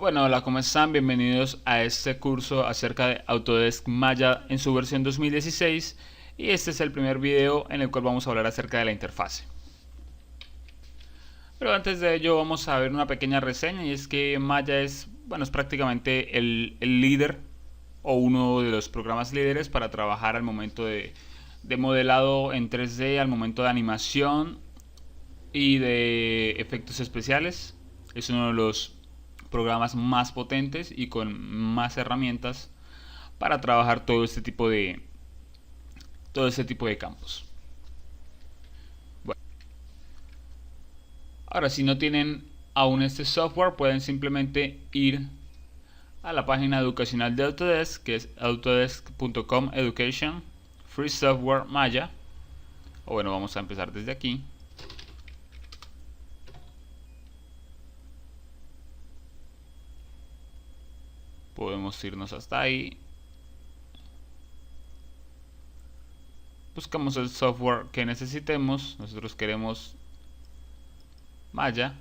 Bueno, hola, ¿cómo están? Bienvenidos a este curso acerca de Autodesk Maya en su versión 2016 y este es el primer video en el cual vamos a hablar acerca de la interfase. Pero antes de ello vamos a ver una pequeña reseña y es que Maya es prácticamente el líder o uno de los programas líderes para trabajar al momento de modelado en 3D, al momento de animación y de efectos especiales. Es uno de los programas más potentes y con más herramientas para trabajar todo este tipo de campos. Bueno, ahora si no tienen aún este software pueden simplemente ir a la página educacional de Autodesk, que es autodesk.com education free software Maya. O bueno, vamos a empezar desde aquí. Podemos irnos hasta ahí. Buscamos el software que necesitemos. Nosotros queremos Maya.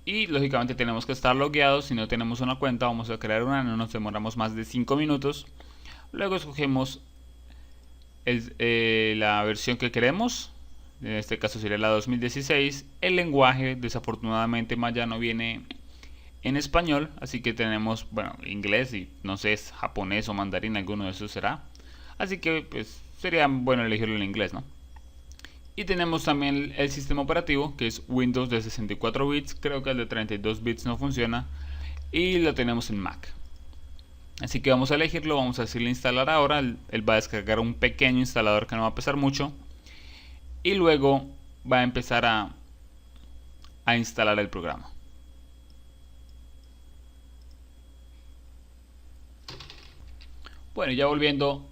Y lógicamente tenemos que estar logueados. Si no tenemos una cuenta, vamos a crear una. No nos demoramos más de 5 minutos. Luego escogemos la versión que queremos. En este caso sería la 2016. El lenguaje, desafortunadamente Maya no viene en español, así que tenemos, inglés y no sé, es japonés o mandarín, alguno de esos será. Así que pues sería bueno elegirlo en inglés, ¿no? Y tenemos también el sistema operativo, que es Windows de 64 bits, creo que el de 32 bits no funciona, y lo tenemos en Mac. Así que vamos a elegirlo, vamos a decirle instalar ahora, él va a descargar un pequeño instalador que no va a pesar mucho, y luego va a empezar a instalar el programa. Bueno, ya volviendo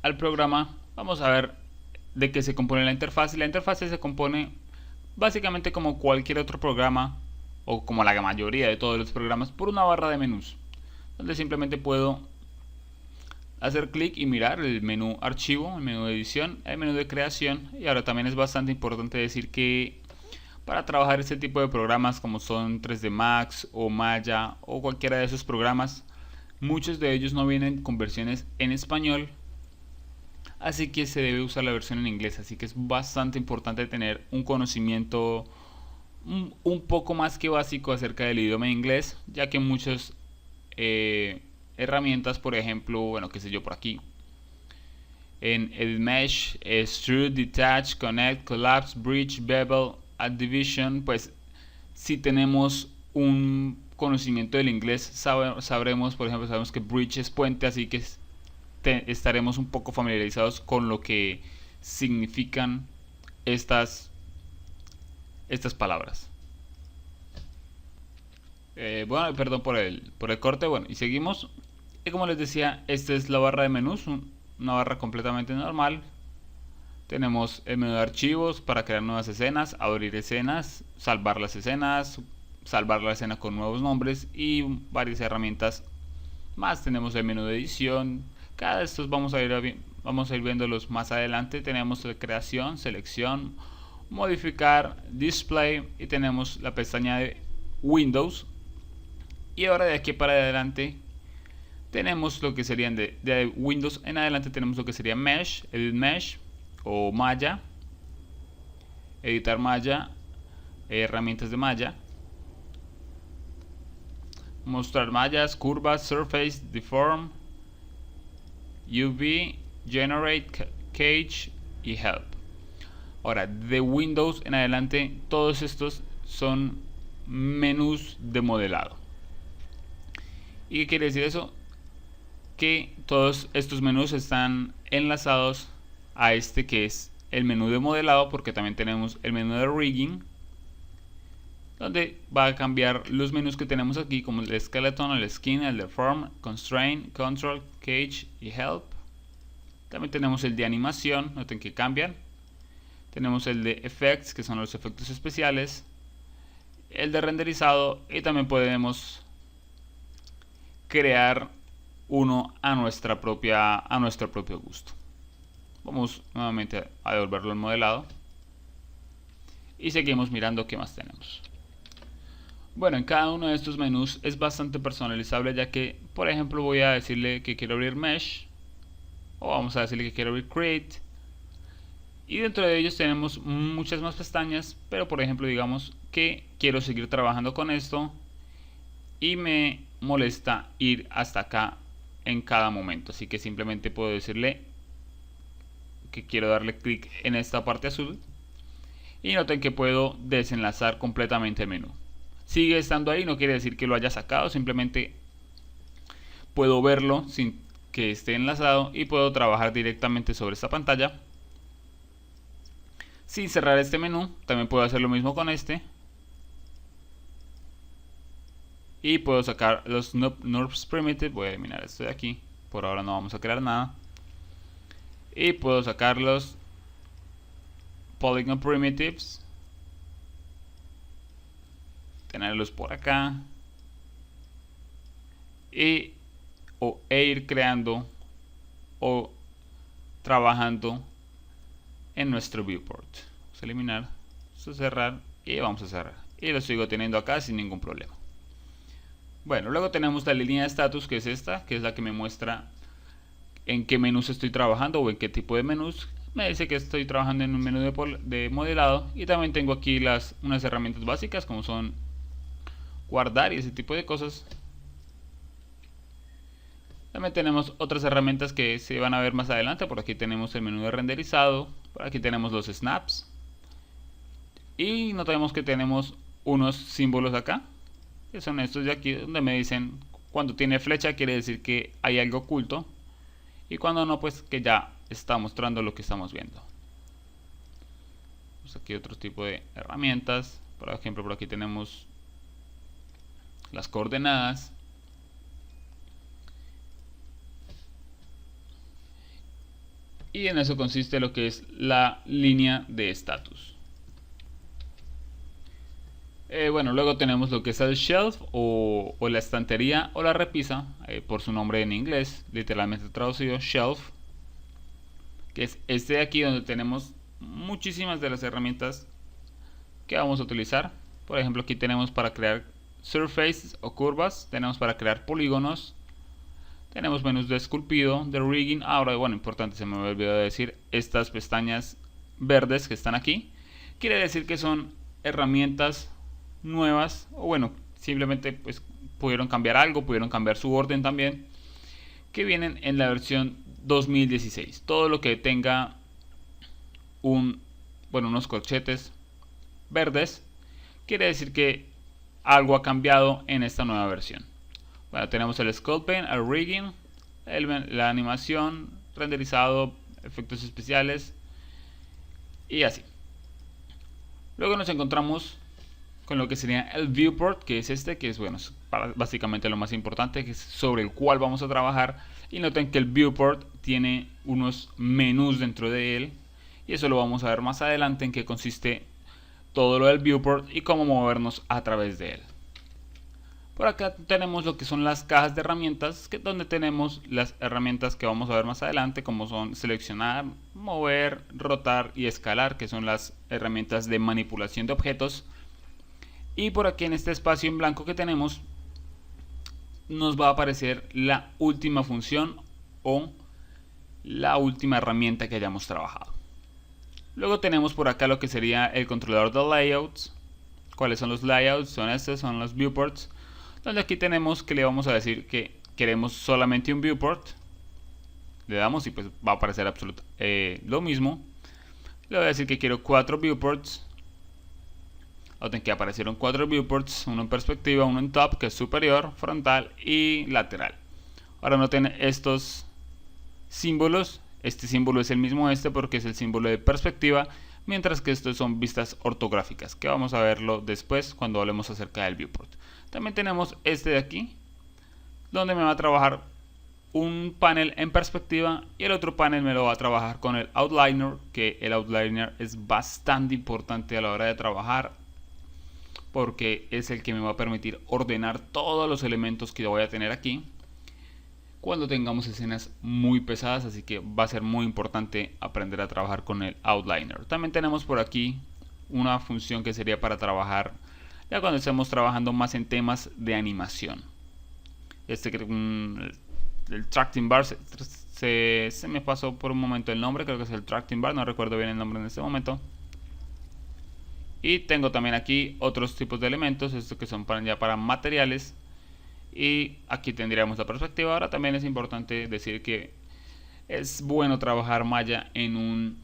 al programa, vamos a ver de qué se compone la interfaz. Y la interfaz se compone básicamente como cualquier otro programa, o como la mayoría de todos los programas, por una barra de menús, donde simplemente puedo hacer clic y mirar el menú archivo, el menú de edición, el menú de creación. Y ahora también es bastante importante decir que para trabajar este tipo de programas como son 3D Max o Maya o cualquiera de esos programas, muchos de ellos no vienen con versiones en español, así que se debe usar la versión en inglés. Así que es bastante importante tener un conocimiento un poco más que básico acerca del idioma inglés, ya que muchas herramientas, por ejemplo, bueno, qué sé yo, por aquí en el Mesh, Extrude, Detach, Connect, Collapse, Bridge, Bevel, Add Division, pues si tenemos un conocimiento del inglés sabremos, por ejemplo, sabemos que Bridge es puente, así que estaremos un poco familiarizados con lo que significan estas palabras. Bueno, perdón por el corte. Bueno, y seguimos. Y como les decía, esta es la barra de menús, una barra completamente normal. Tenemos el menú de archivos para crear nuevas escenas, abrir escenas, salvar las escenas, salvar la escena con nuevos nombres y varias herramientas más. Tenemos el menú de edición. Cada de estos vamos a ir viéndolos más adelante. Tenemos la creación, selección, modificar, display y tenemos la pestaña de Windows. Y ahora de aquí para adelante tenemos lo que serían de Windows en adelante tenemos lo que sería Mesh, Edit Mesh o Maya, editar Maya, herramientas de Maya, mostrar mallas, curvas, surface, deform, UV, generate, cage y help. Ahora de Windows en adelante todos estos son menús de modelado. ¿Y qué quiere decir eso? Que todos estos menús están enlazados a este que es el menú de modelado, porque también tenemos el menú de rigging, donde va a cambiar los menús que tenemos aquí, como el skeleton, el skin, el deform, constraint, control, cage y help. También tenemos el de animación, noten que cambian. Tenemos el de effects, que son los efectos especiales, el de renderizado, y también podemos crear uno a nuestro propio gusto. Vamos nuevamente a devolverlo al modelado. y seguimos mirando qué más tenemos. Bueno, en cada uno de estos menús es bastante personalizable, ya que por ejemplo voy a decirle que quiero abrir Mesh, o vamos a decirle que quiero abrir Create, y dentro de ellos tenemos muchas más pestañas, pero por ejemplo digamos que quiero seguir trabajando con esto y me molesta ir hasta acá en cada momento, así que simplemente puedo decirle que quiero darle clic en esta parte azul y noten que puedo desenlazar completamente el menú. Sigue estando ahí, no quiere decir que lo haya sacado, simplemente puedo verlo sin que esté enlazado y puedo trabajar directamente sobre esta pantalla sin cerrar este menú. También puedo hacer lo mismo con este y puedo sacar los NURBS Primitive. Voy a eliminar esto de aquí, por ahora no vamos a crear nada, y puedo sacar los Polygon Primitives, tenerlos por acá e ir creando o trabajando en nuestro viewport. Vamos a eliminar, vamos a cerrar y vamos a cerrar, y lo sigo teniendo acá sin ningún problema. Bueno, luego tenemos la línea de status, que es esta, que es la que me muestra en qué menús estoy trabajando o en qué tipo de menús. Me dice que estoy trabajando en un menú de modelado, y también tengo aquí unas herramientas básicas como son guardar y ese tipo de cosas. También tenemos otras herramientas que se van a ver más adelante. Por aquí tenemos el menú de renderizado, por aquí tenemos los snaps, y notamos que tenemos unos símbolos acá, que son estos de aquí, donde me dicen cuando tiene flecha quiere decir que hay algo oculto, y cuando no, pues que ya está mostrando lo que estamos viendo. Pues aquí otro tipo de herramientas, por ejemplo por aquí tenemos las coordenadas, y en eso consiste lo que es la línea de estatus. Bueno, luego tenemos lo que es el shelf o la estantería o la repisa, por su nombre en inglés, literalmente traducido shelf, que es este de aquí, donde tenemos muchísimas de las herramientas que vamos a utilizar. Por ejemplo, aquí tenemos para crear surfaces o curvas, tenemos para crear polígonos, tenemos menús de esculpido, de rigging. Ahora, bueno, importante, se me olvidó de decir, estas pestañas verdes que están aquí, quiere decir que son herramientas nuevas, o bueno, simplemente pues pudieron cambiar algo, pudieron cambiar su orden también, que vienen en la versión 2016. Todo lo que tenga unos corchetes verdes quiere decir que algo ha cambiado en esta nueva versión. Bueno, tenemos el sculpting, el rigging, la animación, renderizado, efectos especiales y así. Luego nos encontramos con lo que sería el viewport, que es este, que es bueno, básicamente lo más importante, que es sobre el cual vamos a trabajar. Y noten que el viewport tiene unos menús dentro de él, y eso lo vamos a ver más adelante, en qué consiste todo lo del viewport y cómo movernos a través de él. Por acá tenemos lo que son las cajas de herramientas, donde tenemos las herramientas que vamos a ver más adelante, como son seleccionar, mover, rotar y escalar, que son las herramientas de manipulación de objetos. Y por aquí en este espacio en blanco que tenemos, nos va a aparecer la última función o la última herramienta que hayamos trabajado. Luego tenemos por acá lo que sería el controlador de layouts. ¿Cuáles son los layouts? Son estos, son los viewports, donde aquí tenemos que le vamos a decir que queremos solamente un viewport. Le damos y pues va a aparecer lo mismo. Le voy a decir que quiero 4 viewports. Noten que aparecieron 4 viewports, uno en perspectiva, uno en top, que es superior, frontal y lateral. Ahora noten estos símbolos. Este símbolo es el mismo porque es el símbolo de perspectiva, mientras que estos son vistas ortográficas, que vamos a verlo después cuando hablemos acerca del viewport. También tenemos este de aquí, donde me va a trabajar un panel en perspectiva, y el otro panel me lo va a trabajar con el outliner, que el outliner es bastante importante a la hora de trabajar, porque es el que me va a permitir ordenar todos los elementos que voy a tener aquí cuando tengamos escenas muy pesadas, así que va a ser muy importante aprender a trabajar con el outliner. También tenemos por aquí una función que sería para trabajar ya cuando estemos trabajando más en temas de animación. El tracking bar se me pasó por un momento el nombre, creo que es el tracking bar, no recuerdo bien el nombre en este momento. Y tengo también aquí otros tipos de elementos, estos que son ya para materiales. Y aquí tendríamos la perspectiva. Ahora también es importante decir que es bueno trabajar Maya en un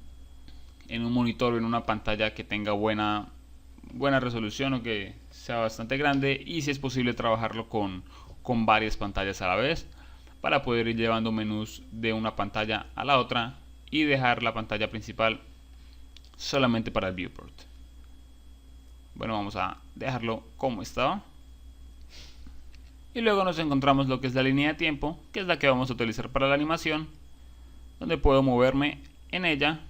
monitor o en una pantalla que tenga buena resolución o que sea bastante grande, y si es posible trabajarlo con varias pantallas a la vez para poder ir llevando menús de una pantalla a la otra y dejar la pantalla principal solamente para el viewport. Bueno, vamos a dejarlo como estaba. Y luego nos encontramos lo que es la línea de tiempo, que es la que vamos a utilizar para la animación, donde puedo moverme en ella.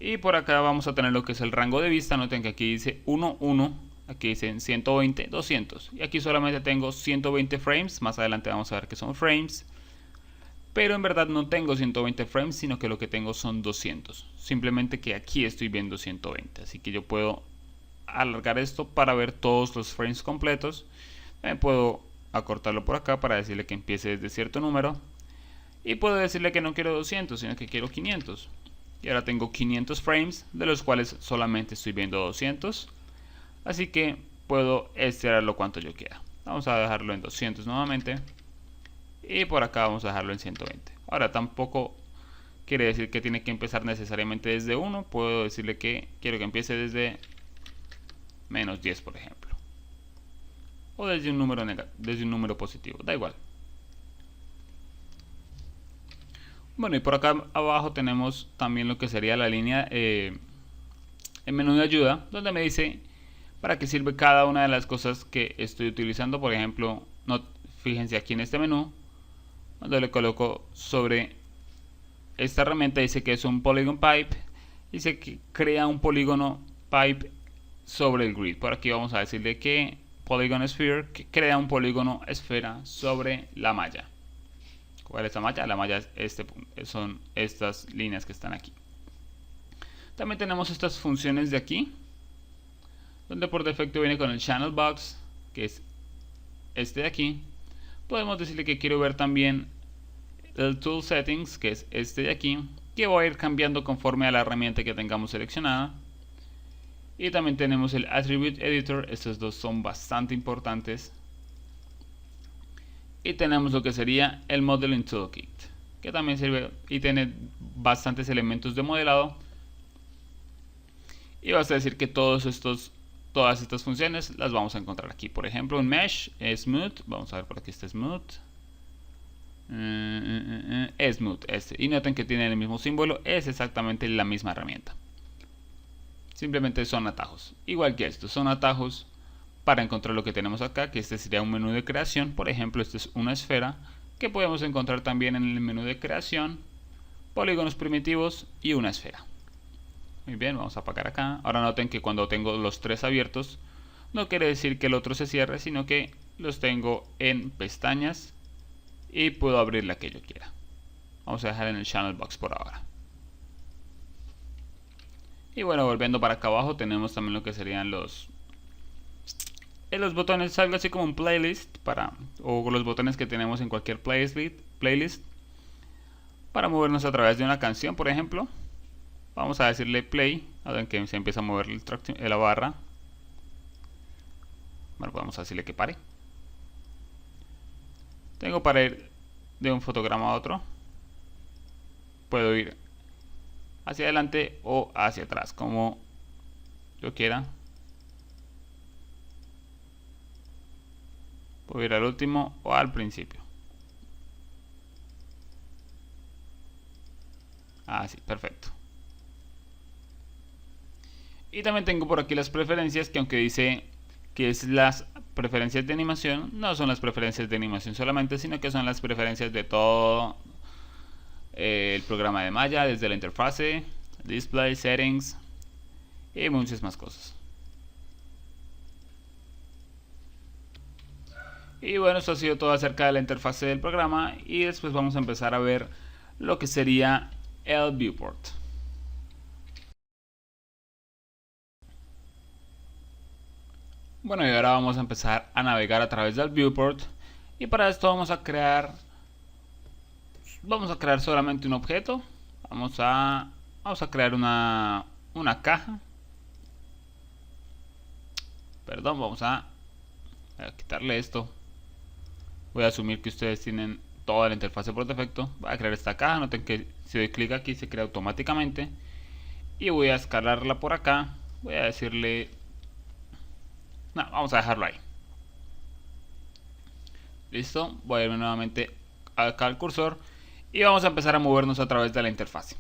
Y por acá vamos a tener lo que es el rango de vista. Noten que aquí dice 1, 1, aquí dicen 120, 200. Y aquí solamente tengo 120 frames, más adelante vamos a ver que son frames. Pero en verdad no tengo 120 frames, sino que lo que tengo son 200. Simplemente que aquí estoy viendo 120, así que yo puedo alargar esto para ver todos los frames completos. Puedo acortarlo por acá para decirle que empiece desde cierto número. Y puedo decirle que no quiero 200, sino que quiero 500. Y ahora tengo 500 frames, de los cuales solamente estoy viendo 200. Así que puedo estirarlo cuanto yo quiera. Vamos a dejarlo en 200 nuevamente. Y por acá vamos a dejarlo en 120. Ahora tampoco quiere decir que tiene que empezar necesariamente desde 1. Puedo decirle que quiero que empiece desde menos 10, por ejemplo. O desde un número positivo. Da igual. Bueno, y por acá abajo tenemos también lo que sería la línea, el menú de ayuda, donde me dice para qué sirve cada una de las cosas que estoy utilizando. Por ejemplo, fíjense aquí en este menú, cuando le coloco sobre esta herramienta, dice que es un polygon pipe, dice que crea un polígono pipe sobre el grid. Por aquí vamos a decirle que polygon sphere, que crea un polígono esfera sobre la malla. ¿Cuál es la malla? La malla es son estas líneas que están aquí. También tenemos estas funciones de aquí, donde por defecto viene con el channel box, que es este de aquí. Podemos decirle que quiero ver también el tool settings, que es este de aquí, que voy a ir cambiando conforme a la herramienta que tengamos seleccionada. Y también tenemos el attribute editor, estos dos son bastante importantes. Y tenemos lo que sería el Modeling Toolkit, que también sirve y tiene bastantes elementos de modelado. Y basta decir que todas estas funciones las vamos a encontrar aquí. Por ejemplo, un Mesh, Smooth, vamos a ver por aquí está Smooth. Smooth, y noten que tiene el mismo símbolo, es exactamente la misma herramienta. Simplemente son atajos, igual que estos son atajos para encontrar lo que tenemos acá, que este sería un menú de creación. Por ejemplo, esta es una esfera que podemos encontrar también en el menú de creación, polígonos primitivos y una esfera. Muy bien, vamos a apagar acá. Ahora noten que cuando tengo los tres abiertos, no quiere decir que el otro se cierre, sino que los tengo en pestañas y puedo abrir la que yo quiera. Vamos a dejar en el channel box por ahora. Y bueno, volviendo para acá abajo tenemos también lo que serían los botones, algo así como un playlist o los botones que tenemos en cualquier playlist para movernos a través de una canción. Por ejemplo, vamos a decirle play, a ver que se empieza a mover la barra. Bueno, vamos a decirle que pare. Tengo para ir de un fotograma a otro. Puedo ir hacia adelante o hacia atrás, como yo quiera. Puedo ir al último o al principio. Así, perfecto. Y también tengo por aquí las preferencias, que aunque dice que es las preferencias de animación, no son las preferencias de animación solamente, sino que son las preferencias de todo el programa de Maya, desde la interfase, display, settings y muchas más cosas. Y bueno, esto ha sido todo acerca de la interfase del programa, y después vamos a empezar a ver lo que sería el viewport. Bueno, y ahora vamos a empezar a navegar a través del viewport, y para esto vamos a crear solamente un objeto. Vamos a crear una caja. Perdón, vamos a quitarle esto. Voy a asumir que ustedes tienen toda la interfase por defecto. Voy a crear esta caja. Noten que si doy clic aquí se crea automáticamente. Y voy a escalarla por acá. Voy a decirle... No, vamos a dejarlo ahí. Listo. Voy a irme nuevamente acá al cursor. Y vamos a empezar a movernos a través de la interfase.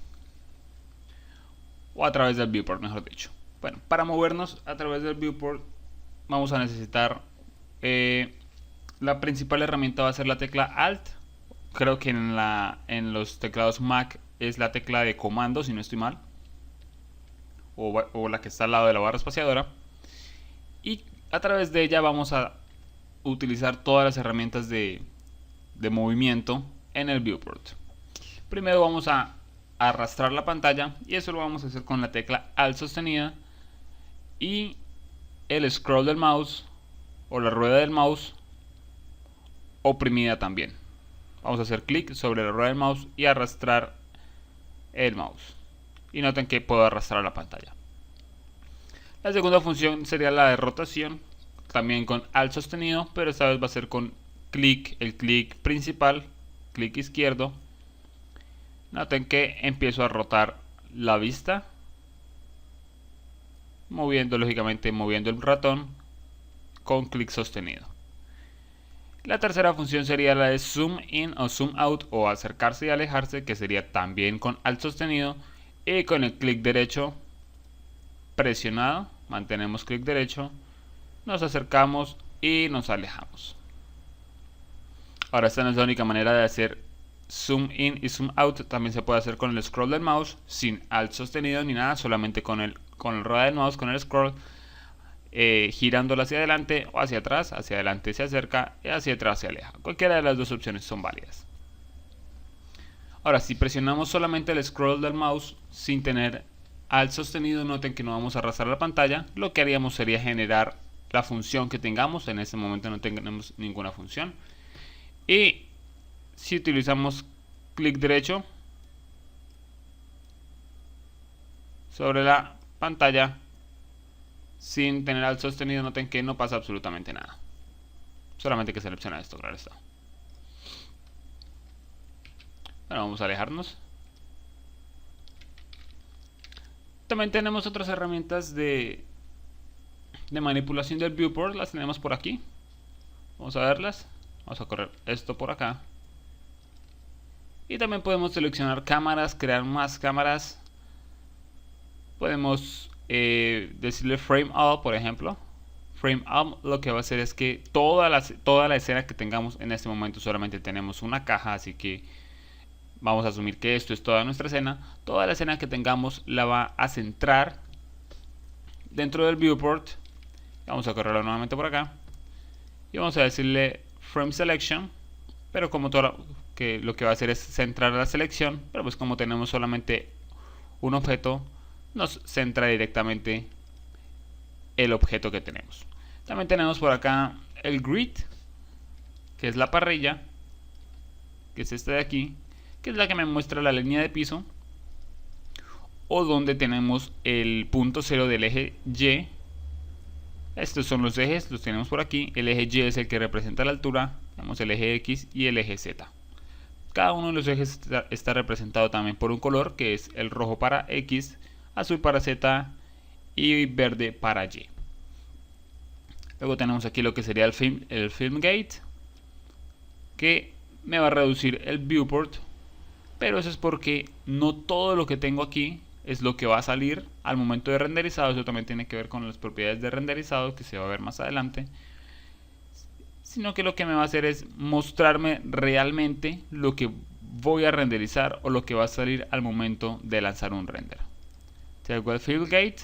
O a través del viewport, mejor dicho. Bueno, para movernos a través del viewport vamos a necesitar... la principal herramienta va a ser la tecla Alt. Creo que en los teclados Mac es la tecla de comando, si no estoy mal. O la que está al lado de la barra espaciadora. Y a través de ella vamos a utilizar todas las herramientas de movimiento en el viewport. Primero vamos a arrastrar la pantalla, y eso lo vamos a hacer con la tecla Alt sostenida y el scroll del mouse o la rueda del mouse oprimida también. Vamos a hacer clic sobre la rueda del mouse y arrastrar el mouse. Y noten que puedo arrastrar la pantalla. La segunda función sería la de rotación, también con Alt sostenido, pero esta vez va a ser con clic, el clic principal, clic izquierdo. Noten que empiezo a rotar la vista, lógicamente moviendo el ratón con clic sostenido. La tercera función sería la de zoom in o zoom out, o acercarse y alejarse, que sería también con Alt sostenido, y con el clic derecho presionado, mantenemos clic derecho, nos acercamos y nos alejamos. Ahora, esta no es la única manera de hacer zoom in y zoom out. También se puede hacer con el scroll del mouse, sin Alt sostenido ni nada, solamente con el rueda del mouse, con el scroll, girándola hacia adelante o hacia atrás. Hacia adelante se acerca y hacia atrás se aleja. Cualquiera de las dos opciones son válidas. Ahora, si presionamos solamente el scroll del mouse sin tener Alt sostenido, noten que no vamos a arrastrar la pantalla. Lo que haríamos sería generar la función que tengamos. En este momento no tenemos ninguna función. Y si utilizamos clic derecho sobre la pantalla sin tener Alt sostenido, noten que no pasa absolutamente nada. Solamente que selecciona esto, claro está. Bueno, vamos a alejarnos. También tenemos otras herramientas de manipulación del viewport. Las tenemos por aquí. Vamos a verlas. Vamos a correr esto por acá. Y también podemos seleccionar cámaras, crear más cámaras. Podemos decirle frame all, por ejemplo. Frame all lo que va a hacer es que toda la escena que tengamos en este momento, solamente tenemos una caja, así que vamos a asumir que esto es toda nuestra escena. Toda la escena que tengamos la va a centrar dentro del viewport. Vamos a correrlo nuevamente por acá. Y vamos a decirle frame selection. Pero como todo lo que va a hacer es centrar la selección. Pero pues como tenemos solamente un objeto, nos centra directamente el objeto que tenemos. También tenemos por acá el grid, que es la parrilla, que es esta de aquí, que es la que me muestra la línea de piso, o donde tenemos el punto cero del eje Y. Estos son los ejes, los tenemos por aquí. El eje Y es el que representa la altura. Tenemos el eje X y el eje Z. Cada uno de los ejes está representado también por un color, que es el rojo para X, azul para Z y verde para Y. Luego tenemos aquí lo que sería el film gate, que me va a reducir el viewport, pero eso es porque no todo lo que tengo aquí es lo que va a salir al momento de renderizado. Eso también tiene que ver con las propiedades de renderizado, que se va a ver más adelante, sino que lo que me va a hacer es mostrarme realmente lo que voy a renderizar o lo que va a salir al momento de lanzar un render. Tengo el field gate,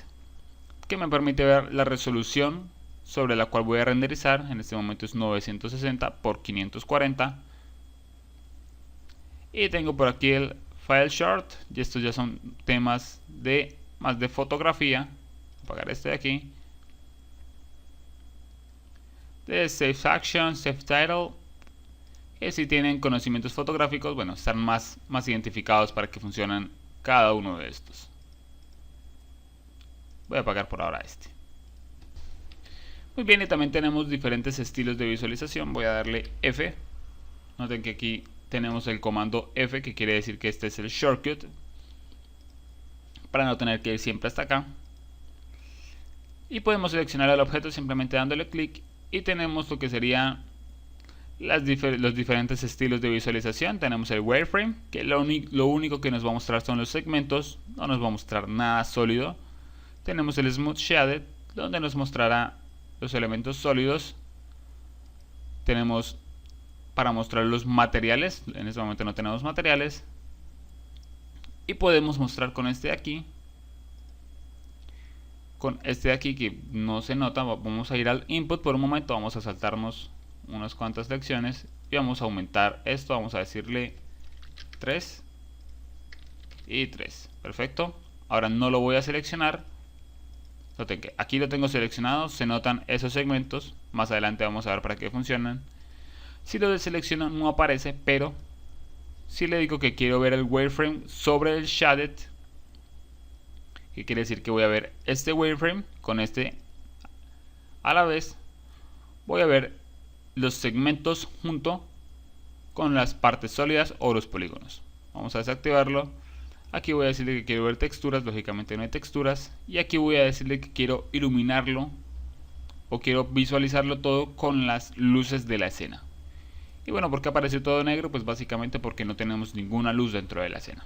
que me permite ver la resolución sobre la cual voy a renderizar. En este momento es 960 por 540. Y tengo por aquí el file short, y estos ya son temas más de fotografía. Voy a apagar este de aquí. de Save Action, Save Title, que si tienen conocimientos fotográficos, bueno, están más identificados para que funcionen cada uno de estos. Voy a apagar por ahora este. Muy bien, y también tenemos diferentes estilos de visualización. Voy a darle F. Noten que aquí tenemos el comando F, que quiere decir que este es el shortcut, para no tener que ir siempre hasta acá. Y podemos seleccionar el objeto simplemente dándole clic, y tenemos lo que sería los diferentes estilos de visualización. Tenemos el wireframe, que lo único que nos va a mostrar son los segmentos, no nos va a mostrar nada sólido. Tenemos el smooth shaded, donde nos mostrará los elementos sólidos. Tenemos para mostrar los materiales, en este momento no tenemos materiales, y podemos mostrar con este de aquí, que no se nota. Vamos a ir al input por un momento, vamos a saltarnos unas cuantas lecciones y vamos a aumentar esto. Vamos a decirle 3 y 3, perfecto. Ahora no lo voy a seleccionar, aquí lo tengo seleccionado, se notan esos segmentos. Más adelante vamos a ver para qué funcionan. Si lo deselecciono no aparece, pero si le digo que quiero ver el wireframe sobre el shaded, que quiere decir que voy a ver este wireframe con este a la vez, voy a ver los segmentos junto con las partes sólidas o los polígonos. Vamos a desactivarlo. Aquí voy a decirle que quiero ver texturas, lógicamente no hay texturas, y aquí voy a decirle que quiero iluminarlo o quiero visualizarlo todo con las luces de la escena. Y bueno, ¿por qué apareció todo negro? Pues básicamente porque no tenemos ninguna luz dentro de la escena.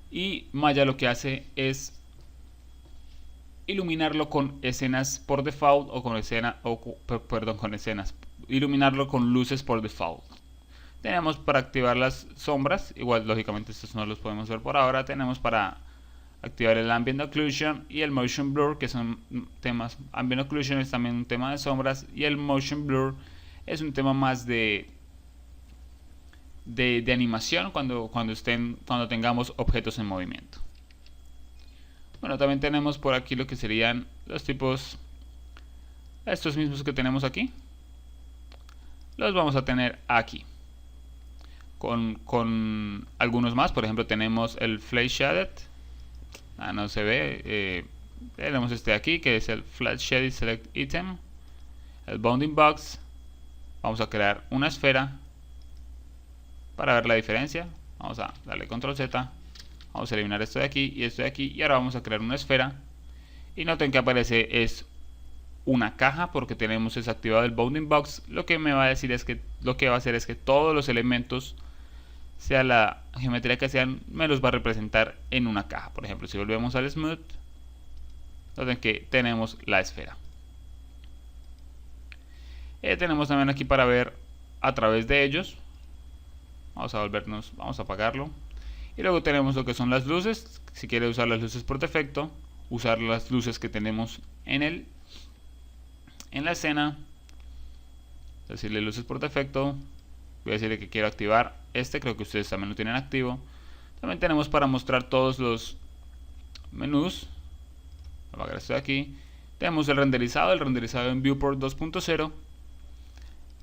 Y Maya lo que hace es iluminarlo con escenas por default iluminarlo con luces por default. Tenemos para activar las sombras, igual lógicamente estos no los podemos ver por ahora. Tenemos para activar el Ambient Occlusion y el Motion Blur, que son temas. Ambient Occlusion es también un tema de sombras, y el Motion Blur es un tema más de animación cuando tengamos objetos en movimiento. Bueno, también tenemos por aquí lo que serían los tipos, estos mismos que tenemos aquí, los vamos a tener aquí con algunos más. Por ejemplo, tenemos el Flat Shaded, no se ve. Tenemos este de aquí, que es el Flat Shaded Select Item, el Bounding Box. Vamos a crear una esfera para ver la diferencia. Vamos a darle control Z, vamos a eliminar esto de aquí y esto de aquí, y ahora vamos a crear una esfera. Y noten que aparece es una caja, porque tenemos desactivado el Bounding Box. Lo que me va a decir es que lo que va a hacer es que todos los elementos, sea la geometría que sean, me los va a representar en una caja. Por ejemplo, si volvemos al Smooth, noten que tenemos la esfera. Tenemos también aquí para ver a través de ellos. Vamos a apagarlo. Y luego tenemos lo que son las luces. Si quiere usar las luces por defecto, usar las luces que tenemos en la escena. Decirle luces por defecto. Voy a decirle que quiero activar este, creo que ustedes también lo tienen activo. También tenemos para mostrar todos los menús. Voy a apagar esto de aquí. Tenemos el renderizado en Viewport 2.0.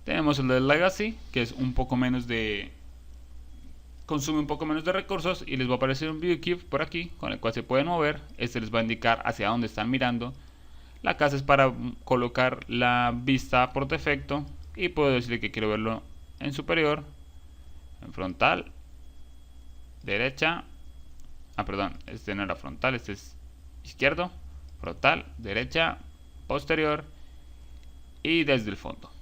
Tenemos el de Legacy, que es un poco menos consume un poco menos de recursos, y les va a aparecer un ViewCube por aquí con el cual se pueden mover. Este les va a indicar hacia dónde están mirando. La casa es para colocar la vista por defecto, y puedo decirle que quiero verlo en superior, en frontal, derecha. Perdón, este no era frontal, este es izquierdo, frontal, derecha, posterior y desde el fondo.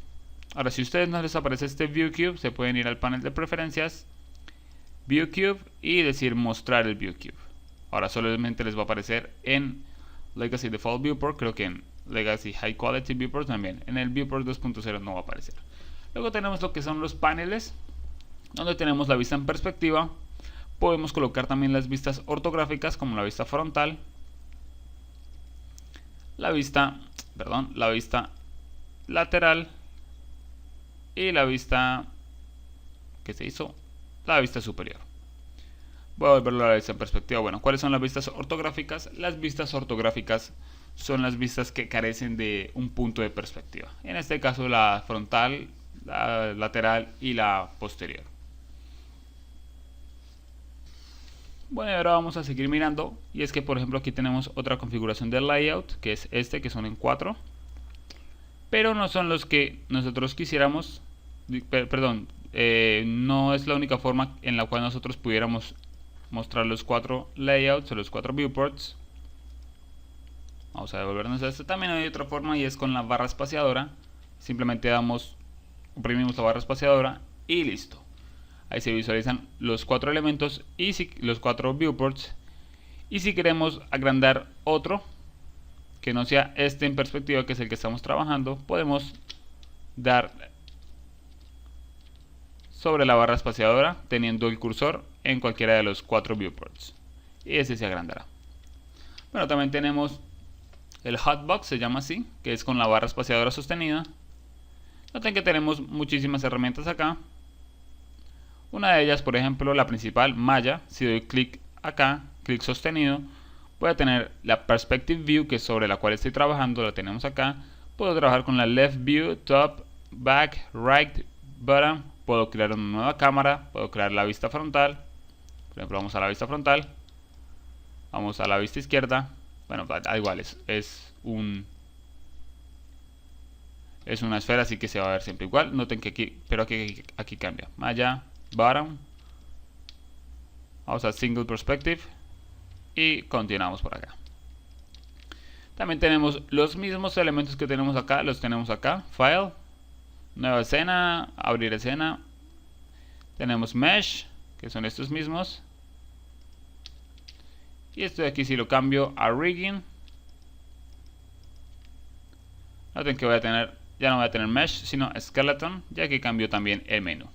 Ahora, si a ustedes no les aparece este ViewCube, se pueden ir al panel de preferencias, ViewCube, y decir mostrar el ViewCube. Ahora solamente les va a aparecer en Legacy Default Viewport, creo que en Legacy High Quality Viewport también. En el Viewport 2.0 no va a aparecer. Luego tenemos lo que son los paneles, donde tenemos la vista en perspectiva. Podemos colocar también las vistas ortográficas, como la vista frontal, la vista lateral y la vista la vista superior. Voy a volverlo a la vista en perspectiva. Bueno, ¿cuáles son las vistas ortográficas? Las vistas ortográficas son las vistas que carecen de un punto de perspectiva. En este caso la frontal, la lateral y la posterior. Bueno, ahora vamos a seguir mirando, y es que por ejemplo aquí tenemos otra configuración del layout, que es este, que son en 4, pero no son los que nosotros quisiéramos, perdón, no es la única forma en la cual nosotros pudiéramos mostrar los 4 layouts o los 4 viewports. Vamos a devolvernos a esto. También hay otra forma, y es con la barra espaciadora. Simplemente oprimimos la barra espaciadora y listo. Ahí se visualizan los 4 elementos y los 4 viewports. Y si queremos agrandar otro que no sea este en perspectiva, que es el que estamos trabajando, podemos dar sobre la barra espaciadora teniendo el cursor en cualquiera de los 4 viewports, y ese se agrandará. Bueno, también tenemos el hotbox, se llama así, que es con la barra espaciadora sostenida. Noten que tenemos muchísimas herramientas acá. Una de ellas, por ejemplo, la principal, Maya. Si doy clic acá, clic sostenido, voy a tener la Perspective View, que es sobre la cual estoy trabajando, la tenemos acá. Puedo trabajar con la Left View, Top, Back, Right, Bottom. Puedo crear una nueva cámara, puedo crear la vista frontal. Por ejemplo, vamos a la vista frontal. Vamos a la vista izquierda. Bueno, da igual, es una esfera, así que se va a ver siempre igual. Noten que aquí, pero aquí cambia. Maya, Bottom. Vamos a Single Perspective y continuamos por acá. También tenemos los mismos elementos que tenemos acá, los tenemos acá. File, nueva escena, abrir escena. Tenemos Mesh, que son estos mismos. Y esto de aquí, si lo cambio a Rigging, noten que ya no voy a tener Mesh, sino Skeleton, ya que cambio también el menú.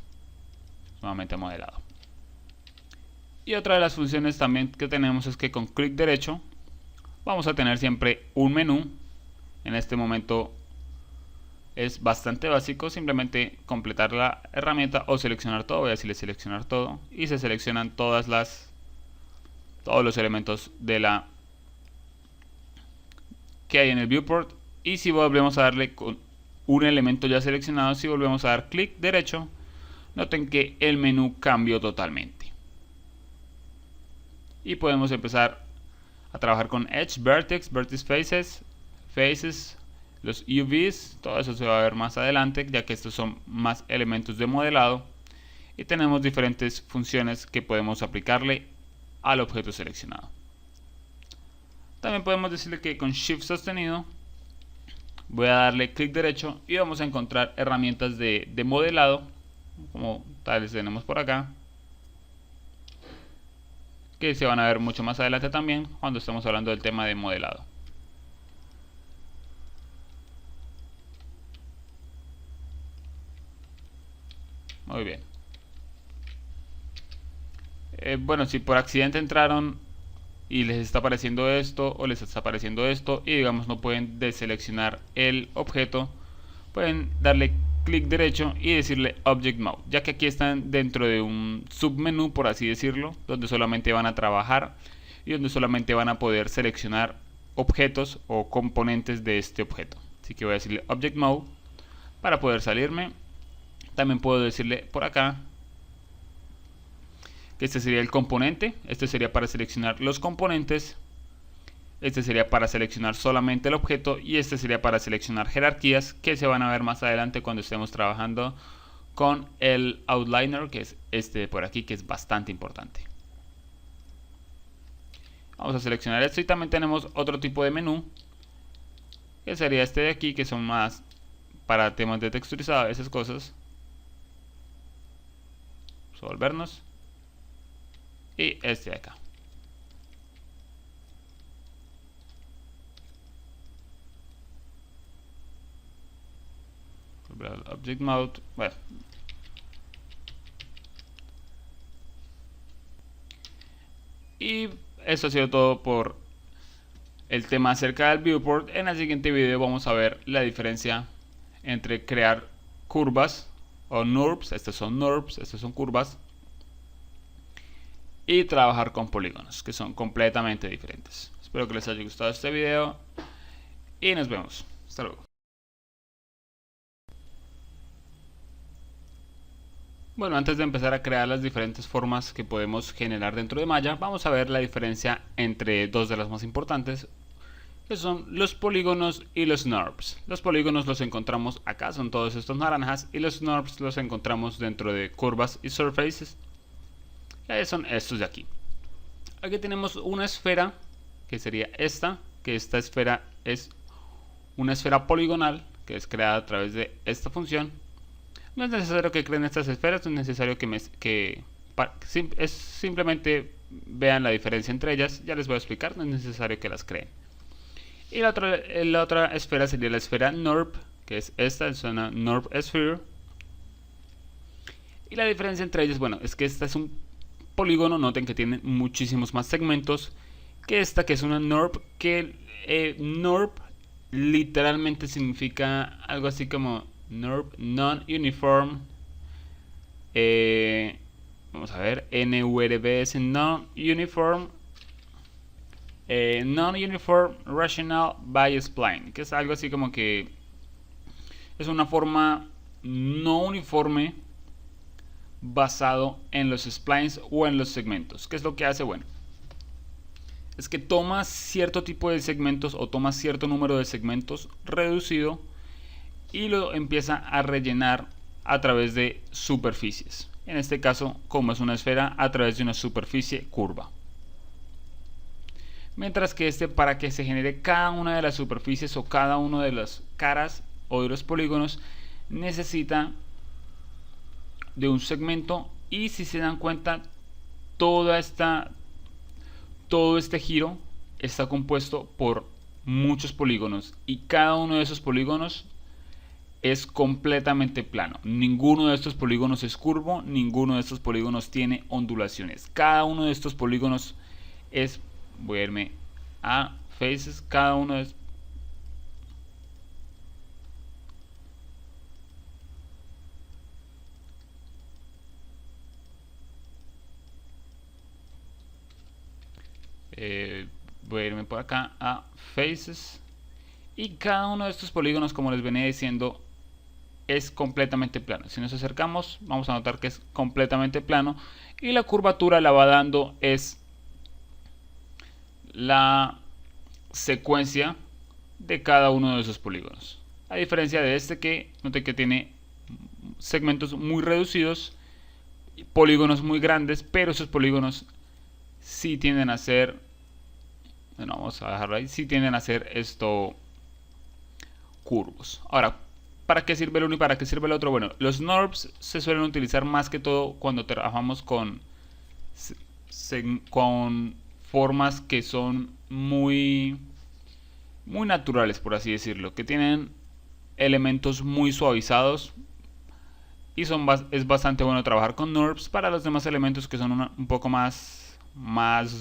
Nuevamente modelado. Y otra de las funciones también que tenemos es que con clic derecho vamos a tener siempre un menú. En este momento es bastante básico, simplemente completar la herramienta o seleccionar todo. Voy a decirle seleccionar todo y se seleccionan todos los elementos que hay en el viewport. Y si volvemos a darle con un elemento ya seleccionado, si volvemos a dar clic derecho, noten que el menú cambió totalmente. Y podemos empezar a trabajar con Edge, Vertex, Vertex Faces, los UVs. Todo eso se va a ver más adelante, ya que estos son más elementos de modelado. Y tenemos diferentes funciones que podemos aplicarle al objeto seleccionado. También podemos decirle que con Shift sostenido voy a darle clic derecho y vamos a encontrar herramientas de modelado, como tales tenemos por acá, que se van a ver mucho más adelante también cuando estemos hablando del tema de modelado. Muy bien. Bueno, si por accidente entraron y les está apareciendo esto o les está apareciendo esto y digamos no pueden deseleccionar el objeto, pueden darle clic derecho y decirle Object Mode, ya que aquí están dentro de un submenú, por así decirlo, donde solamente van a trabajar y donde solamente van a poder seleccionar objetos o componentes de este objeto. Así que voy a decirle Object Mode para poder salirme. También puedo decirle por acá que este sería el componente, este sería para seleccionar los componentes, este sería para seleccionar solamente el objeto y este sería para seleccionar jerarquías, que se van a ver más adelante cuando estemos trabajando con el outliner, que es este de por aquí, que es bastante importante. Vamos a seleccionar esto y también tenemos otro tipo de menú, que sería este de aquí, que son más para temas de texturizado, esas cosas. Vamos a volvernos. Y este de acá. Object Mode. Bueno. Y eso ha sido todo por el tema acerca del viewport. En el siguiente video vamos a ver la diferencia entre crear curvas o NURBS. Estos son NURBS, estos son curvas. Y trabajar con polígonos, que son completamente diferentes. Espero que les haya gustado este video y nos vemos. Hasta luego. Bueno, antes de empezar a crear las diferentes formas que podemos generar dentro de Maya, vamos a ver la diferencia entre dos de las más importantes, que son los polígonos y los NURBS. Los polígonos los encontramos acá, son todos estos naranjas, y los NURBS los encontramos dentro de curvas y surfaces, que son estos de aquí. Aquí tenemos una esfera, que sería esta, que esta esfera es una esfera poligonal, que es creada a través de esta función. No es necesario que creen estas esferas, no es necesario es simplemente vean la diferencia entre ellas, ya les voy a explicar, no es necesario que las creen. Y la otra esfera sería la esfera NURB, que es esta, es una NURB Sphere. Y la diferencia entre ellas, bueno, es que esta es un polígono, noten que tiene muchísimos más segmentos que esta, que es una NURB, que NURB literalmente significa algo así como NURB, Non-Uniform. Vamos a ver, NURB es Non-Uniform. Non-Uniform Rational Bi-Spline, que es algo así como que es una forma no uniforme basado en los splines o en los segmentos. ¿Qué es lo que hace? Bueno, es que toma cierto tipo de segmentos o toma cierto número de segmentos reducido y lo empieza a rellenar a través de superficies. En este caso, como es una esfera, a través de una superficie curva. Mientras que para que se genere cada una de las superficies o cada una de las caras o de los polígonos, necesita de un segmento, y si se dan cuenta, todo este giro está compuesto por muchos polígonos, y cada uno de esos polígonos es completamente plano. Ninguno de estos polígonos es curvo, ninguno de estos polígonos tiene ondulaciones. Cada uno de estos polígonos es, voy a irme a faces, cada uno es voy a irme por acá a faces, y cada uno de estos polígonos, como les venía diciendo, es completamente plano. Si nos acercamos, vamos a notar que es completamente plano, y la curvatura la va dando es la secuencia de cada uno de esos polígonos. A diferencia de este, que noten que tiene segmentos muy reducidos, polígonos muy grandes, pero esos polígonos sí tienden a ser, bueno, vamos a dejarlo ahí, sí tienden a ser curvos. Ahora, ¿para qué sirve el uno y para qué sirve el otro? Bueno, los NURBS se suelen utilizar más que todo cuando trabajamos con formas que son muy naturales, por así decirlo, que tienen elementos muy suavizados, y es bastante bueno trabajar con NURBS. Para los demás elementos que son un poco más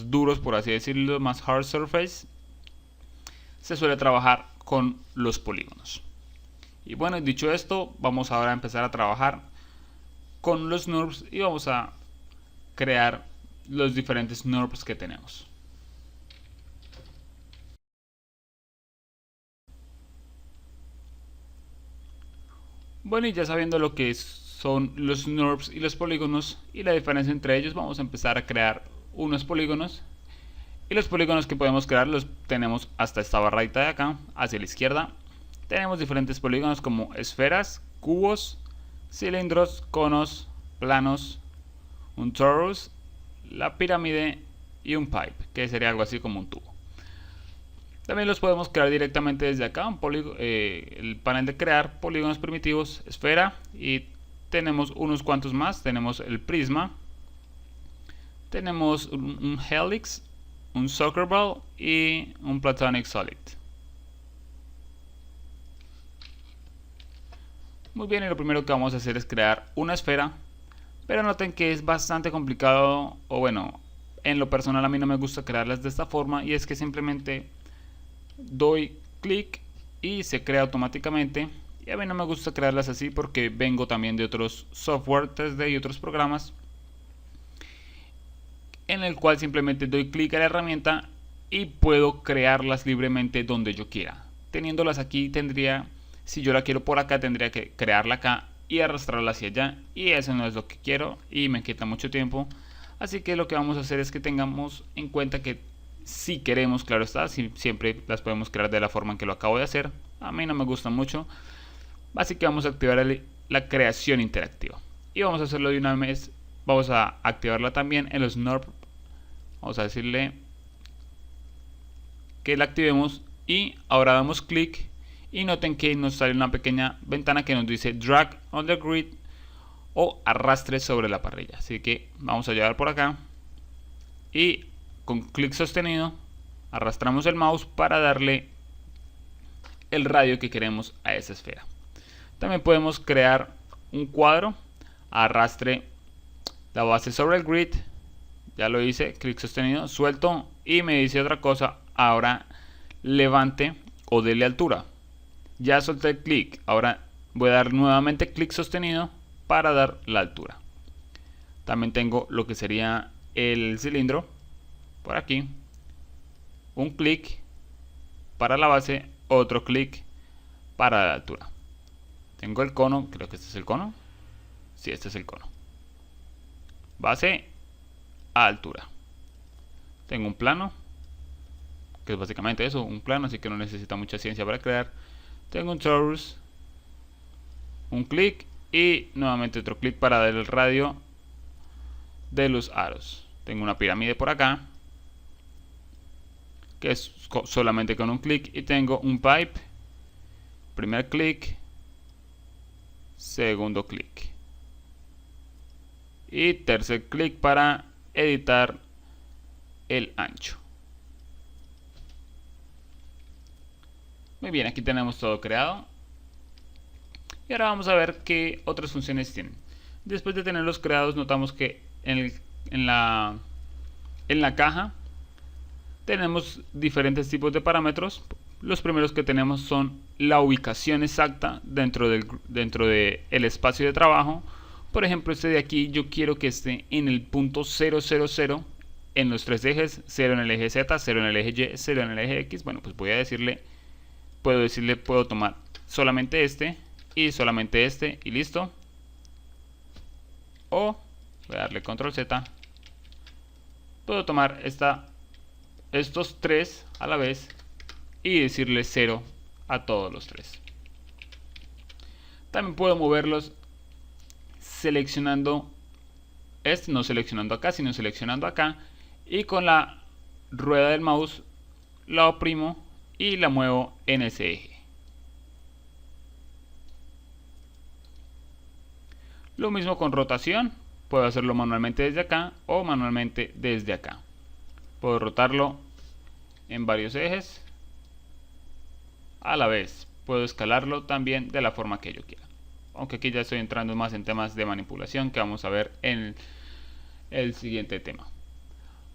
duros, por así decirlo, más hard surface, se suele trabajar con los polígonos. Y bueno, dicho esto, vamos ahora a empezar a trabajar con los NURBS y vamos a crear los diferentes NURBS que tenemos. Bueno, y ya sabiendo lo que son los NURBS y los polígonos y la diferencia entre ellos, vamos a empezar a crear unos polígonos. Y los polígonos que podemos crear los tenemos hasta esta barrita de acá, hacia la izquierda. Tenemos diferentes polígonos como esferas, cubos, cilindros, conos, planos, un torus, la pirámide y un pipe, que sería algo así como un tubo. También los podemos crear directamente desde acá, el panel de crear polígonos primitivos, esfera, y tenemos unos cuantos más. Tenemos el prisma, tenemos un helix, un soccer ball y un platonic solid. Muy bien, y lo primero que vamos a hacer es crear una esfera, pero noten que es bastante complicado, o bueno, en lo personal a mí no me gusta crearlas de esta forma, y es que simplemente doy clic y se crea automáticamente, y a mí no me gusta crearlas así porque vengo también de otros software 3D y otros programas en el cual simplemente doy clic a la herramienta y puedo crearlas libremente donde yo quiera. teniéndolas aquí tendría, si yo la quiero por acá, tendría que crearla acá y arrastrarla hacia allá, y eso no es lo que quiero y me quita mucho tiempo. Así que lo que vamos a hacer es que tengamos en cuenta que si queremos, claro está, siempre las podemos crear de la forma en que lo acabo de hacer. A mí no me gusta mucho, así que vamos a activar la creación interactiva y vamos a hacerlo de una vez. Vamos a activarla también en los NURB. Vamos a decirle que la activemos y ahora damos clic y noten que nos sale una pequeña ventana que nos dice drag on the grid o arrastre sobre la parrilla. Así que vamos a llevar por acá y con clic sostenido arrastramos el mouse para darle el radio que queremos a esa esfera. También podemos crear un cuadro, arrastre la base sobre el grid, ya lo hice, clic sostenido, suelto y me dice otra cosa, ahora levante o dele altura. Ya solté el clic, ahora voy a dar nuevamente clic sostenido para dar la altura. También tengo lo que sería el cilindro por aquí, un clic para la base, otro clic para la altura. Tengo el cono, creo que este es el cono. Sí, este es el cono. Base a altura. Tengo un plano, que es básicamente eso, un plano, así que no necesita mucha ciencia para crear. Tengo un torus, un clic y nuevamente otro clic para dar el radio de los aros. Tengo una pirámide por acá, que es solamente con un clic, y tengo un pipe, primer clic, segundo clic y tercer clic para editar el ancho. Muy bien, aquí tenemos todo creado y ahora vamos a ver qué otras funciones tienen. Después de tenerlos creados, notamos que en la caja tenemos diferentes tipos de parámetros. Los primeros que tenemos son la ubicación exacta dentro del espacio de trabajo. Por ejemplo, este de aquí yo quiero que esté en el punto 000 en los tres ejes, 0 en el eje Z, 0 en el eje Y, 0 en el eje X. Bueno, pues puedo tomar solamente este y solamente este y listo. O voy a darle control Z. Puedo tomar estos tres a la vez y decirle 0 a todos los tres. También puedo moverlos seleccionando no seleccionando acá, sino seleccionando acá, y con la rueda del mouse la oprimo y la muevo en ese eje. Lo mismo con rotación, puedo hacerlo manualmente desde acá o manualmente desde acá. Puedo rotarlo en varios ejes a la vez. Puedo escalarlo también de la forma que yo quiera. Aunque aquí ya estoy entrando más en temas de manipulación que vamos a ver en el siguiente tema.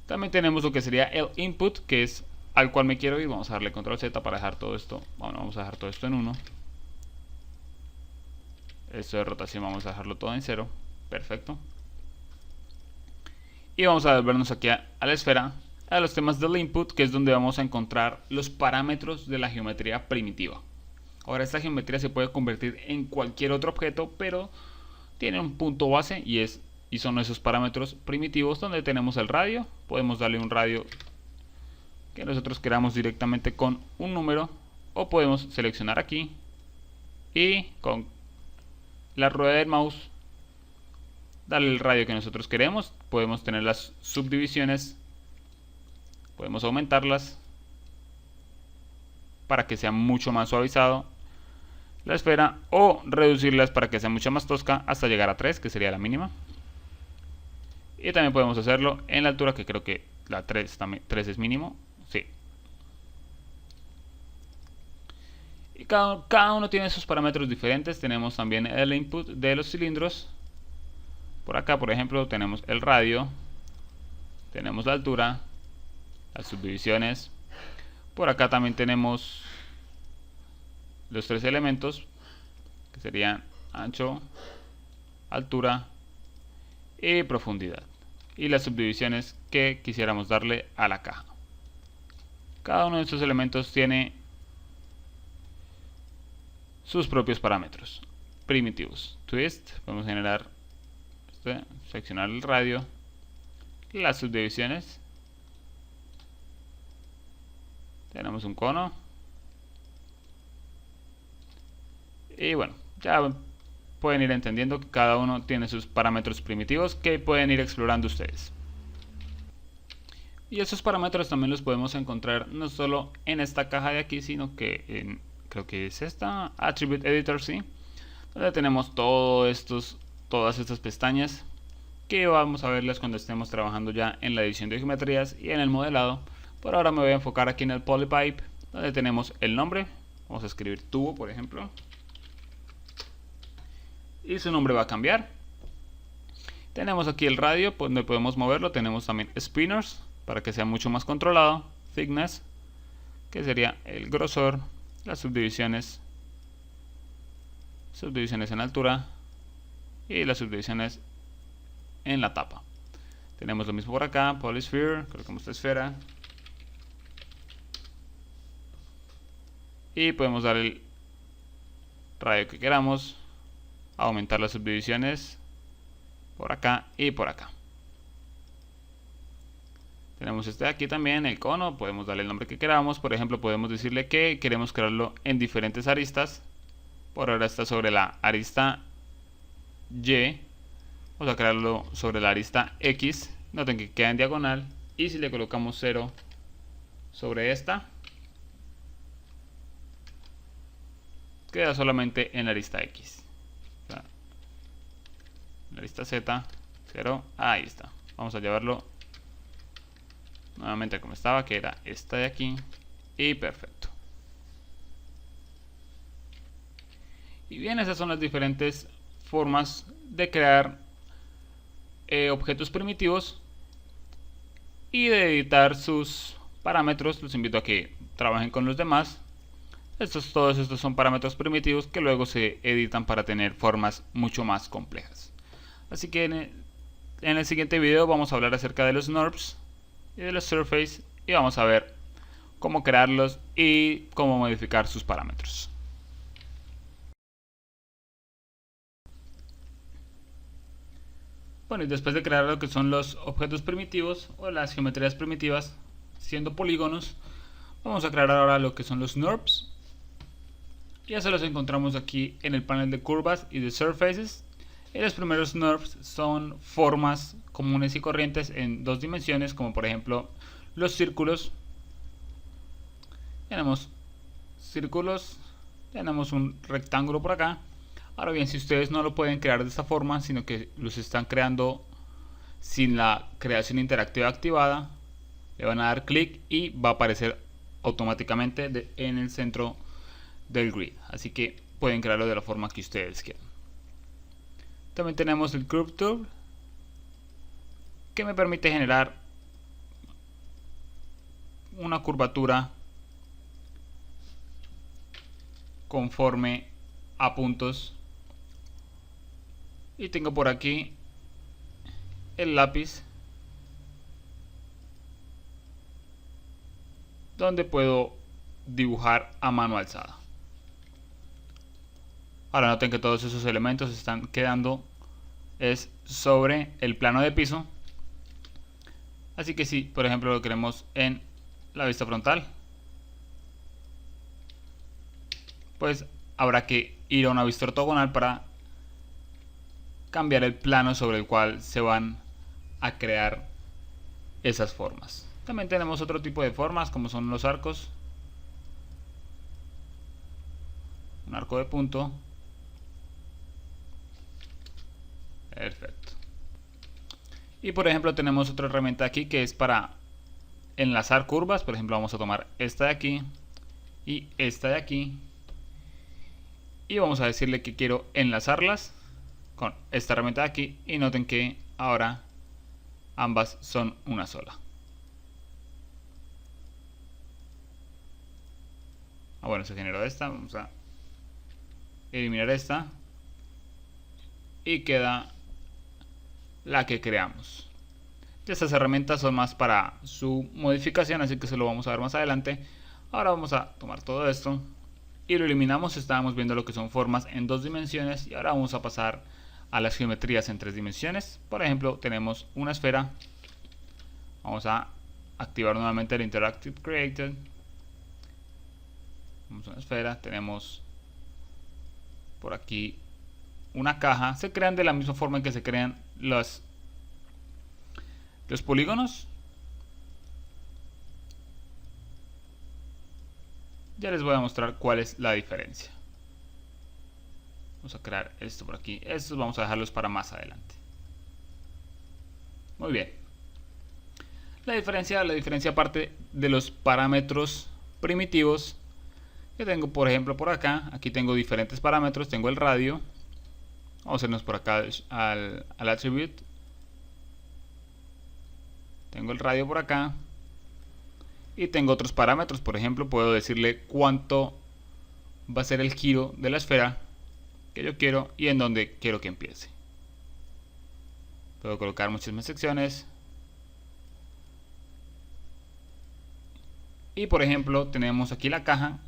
También tenemos lo que sería el input, que es al cual me quiero ir. Vamos a darle control Z para dejar todo esto. Bueno, vamos a dejar todo esto en 1. Esto de rotación vamos a dejarlo todo en 0. Perfecto. Y vamos a volvernos aquí a la esfera, a los temas del input, que es donde vamos a encontrar los parámetros de la geometría primitiva. Ahora, esta geometría se puede convertir en cualquier otro objeto, pero tiene un punto base y son esos parámetros primitivos donde tenemos el radio. Podemos darle un radio que nosotros queramos directamente con un número, o podemos seleccionar aquí y con la rueda del mouse darle el radio que nosotros queremos. Podemos tener las subdivisiones, podemos aumentarlas para que sea mucho más suavizado la esfera, o reducirlas para que sea mucho más tosca hasta llegar a 3, que sería la mínima. Y también podemos hacerlo en la altura, que creo que la 3 es mínimo. Sí. Y cada uno tiene sus parámetros diferentes. Tenemos también el input de los cilindros. Por acá, por ejemplo, tenemos el radio, tenemos la altura, las subdivisiones. Por acá también tenemos los tres elementos, que serían ancho, altura y profundidad, y las subdivisiones que quisiéramos darle a la caja. Cada uno de estos elementos tiene sus propios parámetros primitivos. Twist, podemos generar seccionar el radio, las subdivisiones, tenemos un cono y bueno, ya pueden ir entendiendo que cada uno tiene sus parámetros primitivos que pueden ir explorando ustedes. Y esos parámetros también los podemos encontrar no solo en esta caja de aquí, sino que en, creo que es esta, Attribute Editor, sí, donde tenemos todas estas pestañas que vamos a verlas cuando estemos trabajando ya en la edición de geometrías y en el modelado. Por ahora me voy a enfocar aquí en el Polypipe, donde tenemos el nombre. Vamos a escribir tubo, por ejemplo, y su nombre va a cambiar. Tenemos aquí el radio, donde podemos moverlo. Tenemos también spinners, para que sea mucho más controlado. Thickness, que sería el grosor. Las subdivisiones en altura y las subdivisiones en la tapa. Tenemos lo mismo por acá, Polysphere, colocamos la esfera y podemos dar el radio que queramos, aumentar las subdivisiones por acá y por acá. Tenemos este de aquí también, el cono, podemos darle el nombre que queramos. Por ejemplo, podemos decirle que queremos crearlo en diferentes aristas. Por ahora está sobre la arista Y. Vamos a crearlo sobre la arista X. Noten que queda en diagonal. Y si le colocamos 0 sobre esta, queda solamente en la arista X. O sea, en la arista Z, 0, ahí está. Vamos a llevarlo nuevamente como estaba, que era esta de aquí. Y perfecto. Y bien, esas son las diferentes formas de crear objetos primitivos y de editar sus parámetros. Los invito a que trabajen con los demás. Todos estos son parámetros primitivos que luego se editan para tener formas mucho más complejas. Así que en el siguiente video vamos a hablar acerca de los NURBS y de los Surface, y vamos a ver cómo crearlos y cómo modificar sus parámetros. Bueno, y después de crear lo que son los objetos primitivos o las geometrías primitivas siendo polígonos, vamos a crear ahora lo que son los NURBS. Ya se los encontramos aquí en el panel de curvas y de surfaces. Y los primeros NURBS son formas comunes y corrientes en dos dimensiones, como por ejemplo los círculos. Tenemos círculos, tenemos un rectángulo por acá. Ahora bien, si ustedes no lo pueden crear de esta forma, sino que los están creando sin la creación interactiva activada, le van a dar clic y va a aparecer automáticamente en el centro del grid. Así que pueden crearlo de la forma que ustedes quieran. También tenemos el Curve Tool, que me permite generar una curvatura conforme a puntos. Y tengo por aquí el lápiz, donde puedo dibujar a mano alzada. Ahora noten que todos esos elementos están quedando sobre el plano de piso. Así que si por ejemplo lo queremos en la vista frontal, pues habrá que ir a una vista ortogonal para cambiar el plano sobre el cual se van a crear esas formas. También tenemos otro tipo de formas, como son los arcos. Un arco de punto. Perfecto. Y por ejemplo tenemos otra herramienta aquí que es para enlazar curvas. Por ejemplo, vamos a tomar esta de aquí y esta de aquí, y vamos a decirle que quiero enlazarlas con esta herramienta de aquí, y noten que ahora ambas son una sola. Bueno, se generó esta, vamos a eliminar esta y queda la que creamos. Estas herramientas son más para su modificación, así que se lo vamos a ver más adelante. Ahora vamos a tomar todo esto y lo eliminamos, estábamos viendo lo que son formas en 2 dimensiones y ahora vamos a pasar a las geometrías en 3 dimensiones. Por ejemplo, tenemos una esfera. Vamos a activar nuevamente el Interactive Created. Vamos a una esfera, tenemos por aquí una caja. Se crean de la misma forma en que se crean los polígonos. Ya les voy a mostrar cuál es la diferencia. Vamos a crear esto por aquí. Estos vamos a dejarlos para más adelante. Muy bien. La diferencia parte de los parámetros primitivos que tengo, por ejemplo, por acá. Aquí tengo diferentes parámetros. Tengo el radio. Vamos a irnos por acá al attribute. Tengo el radio por acá. Y tengo otros parámetros. Por ejemplo, puedo decirle cuánto va a ser el giro de la esfera que yo quiero y en dónde quiero que empiece. Puedo colocar muchas más secciones. Y por ejemplo, tenemos aquí la caja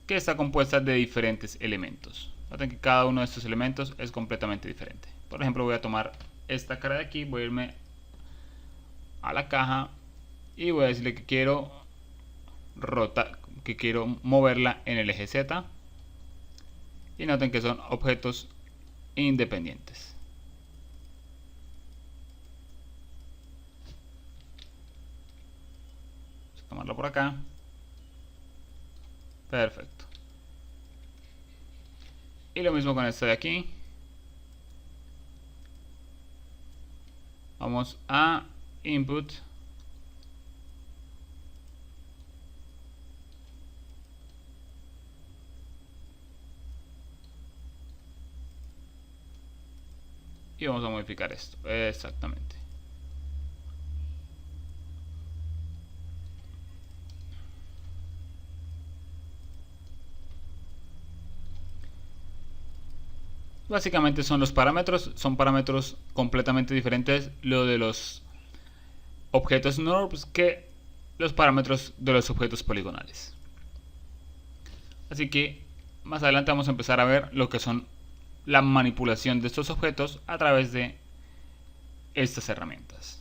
que está compuesta de diferentes elementos. Noten que cada uno de estos elementos es completamente diferente. Por ejemplo, voy a tomar esta cara de aquí, voy a irme a la caja y voy a decirle que quiero moverla en el eje Z. Y noten que son objetos independientes. Vamos a tomarlo por acá. Perfecto. Y lo mismo con este de aquí. Vamos a Input. Y vamos a modificar esto. Exactamente. Básicamente son parámetros completamente diferentes lo de los objetos NURBS que los parámetros de los objetos poligonales. Así que más adelante vamos a empezar a ver lo que son la manipulación de estos objetos a través de estas herramientas.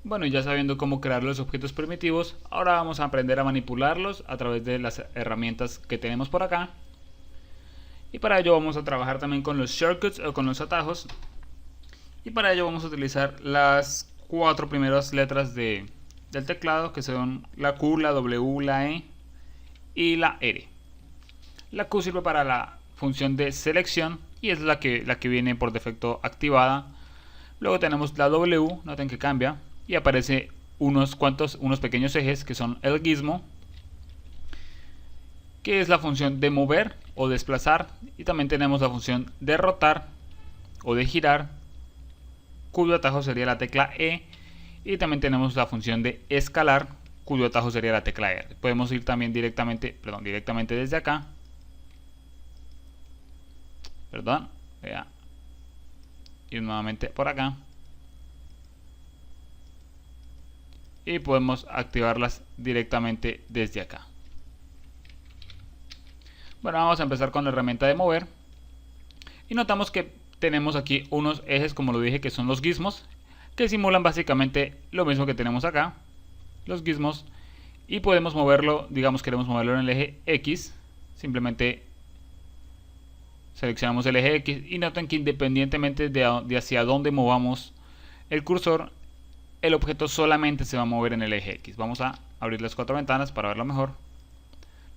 Bueno, ya sabiendo cómo crear los objetos primitivos, ahora vamos a aprender a manipularlos a través de las herramientas que tenemos por acá. Y para ello vamos a trabajar también con los shortcuts o con los atajos. Y para ello vamos a utilizar las 4 primeras letras del teclado, que son la Q, la W, la E y la R. La Q sirve para la función de selección y es la que viene por defecto activada. Luego tenemos la W, noten que cambia y aparece unos pequeños ejes que son el gizmo, que es la función de mover o desplazar, y también tenemos la función de rotar o de girar, cuyo atajo sería la tecla E, y también tenemos la función de escalar, cuyo atajo sería la tecla R. Podemos ir también directamente desde acá. Ir nuevamente por acá. Y podemos activarlas directamente desde acá. Bueno, vamos a empezar con la herramienta de mover. Y notamos que tenemos aquí unos ejes, como lo dije, que son los gizmos, que simulan básicamente lo mismo que tenemos acá, los gizmos. Y podemos moverlo, digamos queremos moverlo en el eje X, simplemente seleccionamos el eje X y noten que independientemente de hacia dónde movamos el cursor, el objeto solamente se va a mover en el eje X. Vamos a abrir las 4 ventanas para verlo mejor.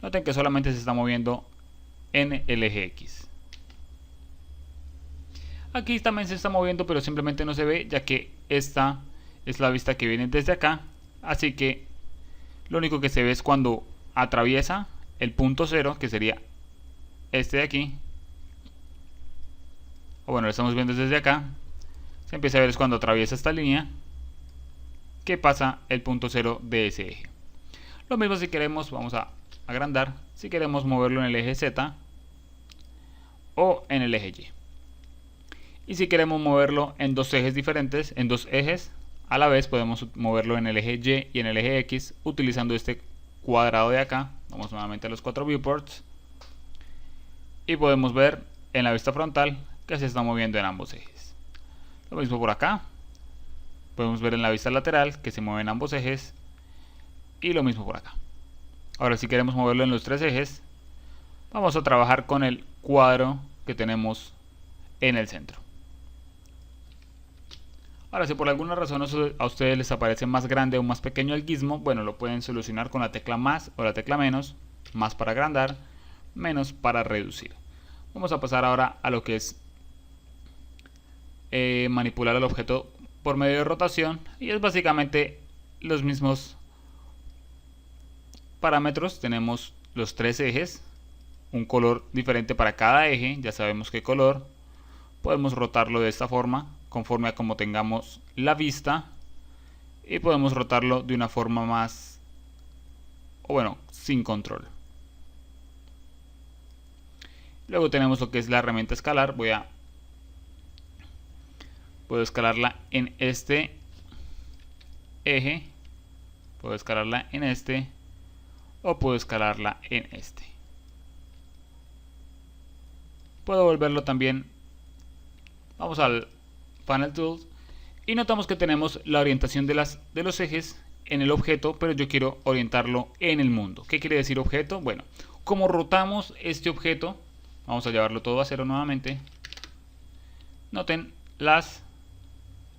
Noten que solamente se está moviendo en el eje X. Aquí también se está moviendo, pero simplemente no se ve, ya que esta es la vista que viene desde acá. Así que lo único que se ve es cuando atraviesa el punto 0, que sería este de aquí. O bueno, lo estamos viendo desde acá. Se empieza a ver es cuando atraviesa esta línea, que pasa el punto 0 de ese eje. Lo mismo si queremos, vamos a agrandar, si queremos moverlo en el eje Z o en el eje Y. Y si queremos moverlo en dos ejes diferentes, en dos ejes a la vez podemos moverlo en el eje Y y en el eje X utilizando este cuadrado de acá. Vamos nuevamente a los 4 viewports y podemos ver en la vista frontal que se está moviendo en ambos ejes. Lo mismo por acá, podemos ver en la vista lateral que se mueven ambos ejes y lo mismo por acá. Ahora, si queremos moverlo en los 3 ejes, vamos a trabajar con el cuadro que tenemos en el centro. Ahora, si por alguna razón a ustedes les aparece más grande o más pequeño el gizmo, bueno, lo pueden solucionar con la tecla más o la tecla menos, más para agrandar, menos para reducir. Vamos a pasar ahora a lo que es manipular el objeto por medio de rotación, y es básicamente los mismos parámetros. Tenemos los 3 ejes, un color diferente para cada eje, ya sabemos qué color. Podemos rotarlo de esta forma conforme a como tengamos la vista, y podemos rotarlo de una forma más, o bueno, sin control. Luego tenemos lo que es la herramienta escalar. Puedo escalarla en este eje, puedo escalarla en este, o puedo escalarla en este. Puedo volverlo también. Vamos al Panel Tools y notamos que tenemos la orientación de los ejes en el objeto, pero yo quiero orientarlo en el mundo. ¿Qué quiere decir objeto? Bueno, como rotamos este objeto, vamos a llevarlo todo a 0 nuevamente. Noten las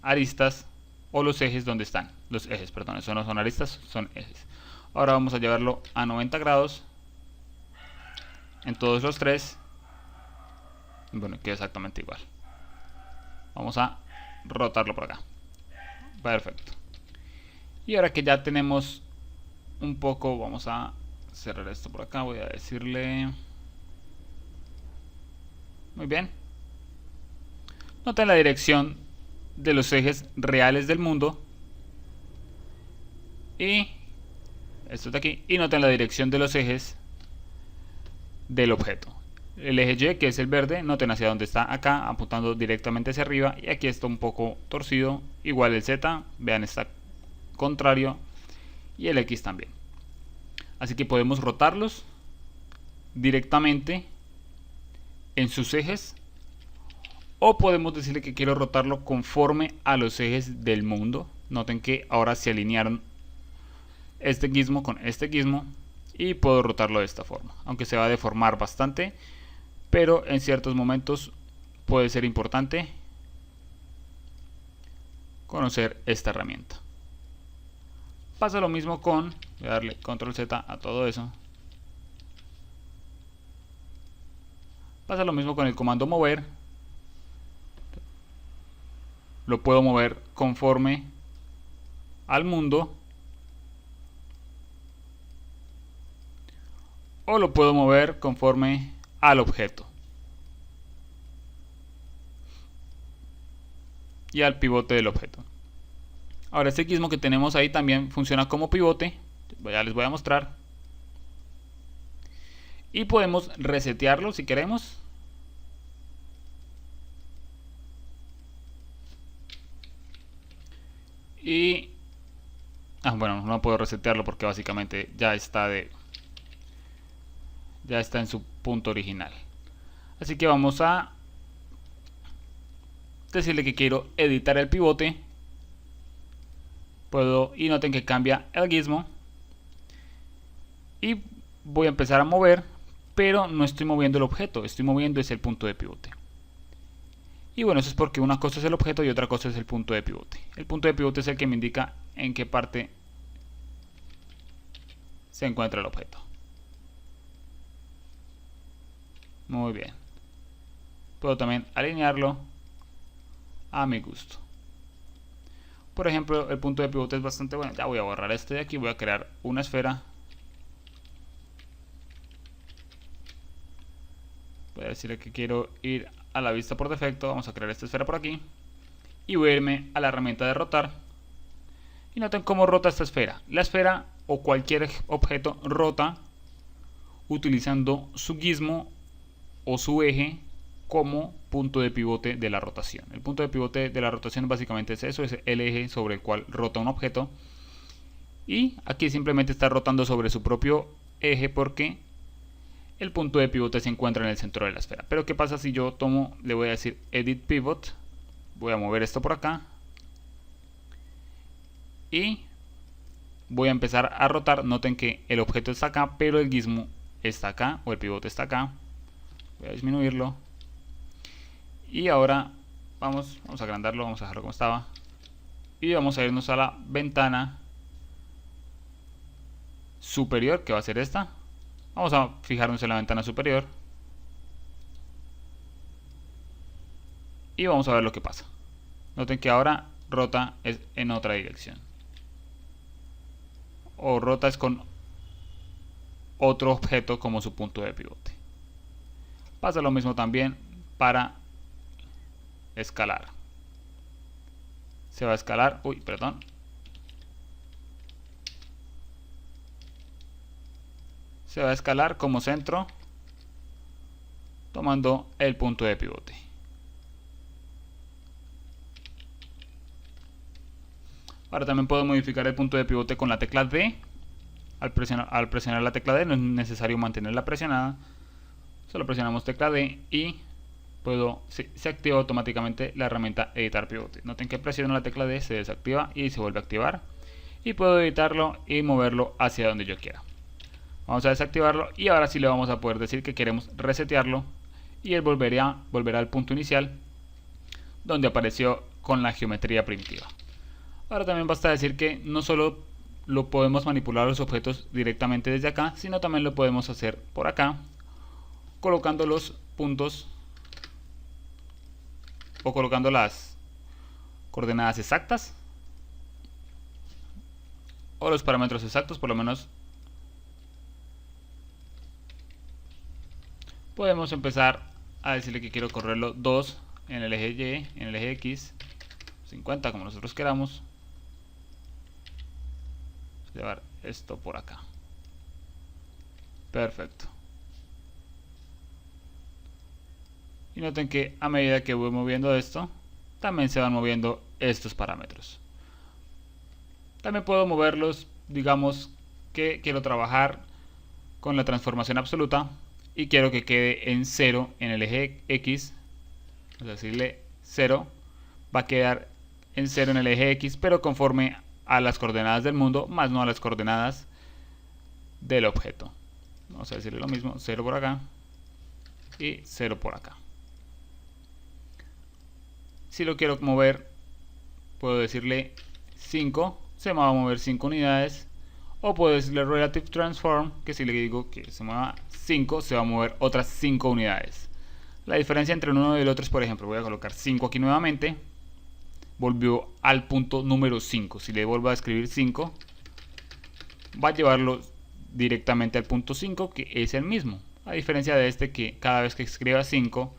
aristas o los ejes donde están. Los ejes, perdón, eso no son aristas, son ejes. Ahora vamos a llevarlo a 90 grados en todos los 3. Bueno, queda exactamente igual. Vamos a rotarlo por acá. Perfecto. Y ahora que ya tenemos un poco, vamos a cerrar esto por acá. Voy a decirle... Muy bien. Noten la dirección de los ejes reales del mundo. Y esto de aquí. Y noten la dirección de los ejes del objeto. El eje Y, que es el verde, noten hacia dónde está acá, apuntando directamente hacia arriba, y aquí está un poco torcido. Igual el Z, vean, está contrario, y el X también. Así que podemos rotarlos directamente en sus ejes, o podemos decirle que quiero rotarlo conforme a los ejes del mundo. Noten que ahora se alinearon este gizmo con este gizmo, y puedo rotarlo de esta forma, aunque se va a deformar bastante, pero en ciertos momentos puede ser importante conocer esta herramienta. Pasa lo mismo con, voy a darle control Z a todo eso. Pasa lo mismo con el comando mover. Lo puedo mover conforme al mundo, o lo puedo mover conforme al objeto y al pivote del objeto. Ahora, este gizmo que tenemos ahí también funciona como pivote. Ya les voy a mostrar. Y podemos resetearlo si queremos. Y bueno, no puedo resetearlo porque básicamente ya está en su punto original. Así que vamos a decirle que quiero editar el pivote. Y noten que cambia el gizmo. Y voy a empezar a mover, pero no estoy moviendo el objeto, estoy moviendo el punto de pivote. Y bueno, eso es porque una cosa es el objeto y otra cosa es el punto de pivote. El punto de pivote es el que me indica en qué parte se encuentra el objeto. Muy bien. Puedo también alinearlo a mi gusto. Por ejemplo, el punto de pivote es bastante bueno. Ya voy a borrar este de aquí, voy a crear una esfera. Voy a decirle que quiero ir a la vista por defecto. Vamos a crear esta esfera por aquí. Y voy a irme a la herramienta de rotar. Y noten cómo rota esta esfera. La esfera o cualquier objeto rota utilizando su gizmo o su eje como punto de pivote de la rotación. El punto de pivote de la rotación básicamente es eso, es el eje sobre el cual rota un objeto. Y aquí simplemente está rotando sobre su propio eje porque el punto de pivote se encuentra en el centro de la esfera. Pero ¿qué pasa si yo tomo, le voy a decir Edit Pivot, voy a mover esto por acá y voy a empezar a rotar? Noten que el objeto está acá, pero el gizmo está acá, o el pivote está acá. Voy a disminuirlo. Y ahora vamos a agrandarlo, vamos a dejarlo como estaba. Y vamos a irnos a la ventana superior, que va a ser esta. Vamos a fijarnos en la ventana superior. Y vamos a ver lo que pasa. Noten que ahora rota es en otra dirección. O rota es con otro objeto como su punto de pivote. Pasa lo mismo también para escalar. Se va a escalar, se va a escalar como centro tomando el punto de pivote. Ahora también puedo modificar el punto de pivote con la tecla D. Al presionar la tecla D no es necesario mantenerla presionada, solo presionamos tecla D y se activa automáticamente la herramienta editar pivote. Noten que presiono la tecla D, se desactiva y se vuelve a activar, y puedo editarlo y moverlo hacia donde yo quiera. Vamos a desactivarlo y ahora sí le vamos a poder decir que queremos resetearlo y él volverá al punto inicial donde apareció con la geometría primitiva. Ahora también basta decir que no solo lo podemos manipular los objetos directamente desde acá, sino también lo podemos hacer por acá, colocando los puntos o colocando las coordenadas exactas o los parámetros exactos. Por lo menos podemos empezar a decirle que quiero correrlo 2 en el eje Y, en el eje X, 50 como nosotros queramos. Llevar esto por acá. Perfecto. Y noten que a medida que voy moviendo esto, también se van moviendo estos parámetros. También puedo moverlos, digamos que quiero trabajar con la transformación absoluta y quiero que quede en 0 en el eje X. Vamos a decirle 0. Va a quedar en 0 en el eje X, pero conforme a las coordenadas del mundo, más no a las coordenadas del objeto. Vamos a decirle lo mismo, 0 por acá y 0 por acá. Si lo quiero mover, puedo decirle 5, se me va a mover 5 unidades. O puedo decirle Relative Transform, que si le digo que se mueva 5, se va a mover otras 5 unidades. La diferencia entre uno y el otro es, por ejemplo, voy a colocar 5 aquí nuevamente. Volvió al punto número 5. Si le vuelvo a escribir 5, va a llevarlo directamente al punto 5, que es el mismo. A diferencia de este, que cada vez que escriba 5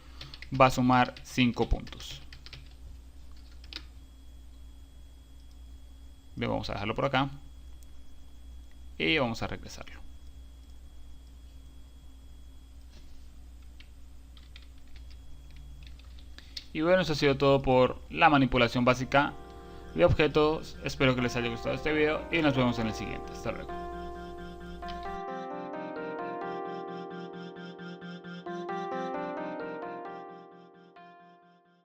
va a sumar 5 puntos. Le vamos a dejarlo por acá y vamos a regresarlo. Y bueno, eso ha sido todo por la manipulación básica de objetos. Espero que les haya gustado este video y nos vemos en el siguiente. Hasta luego.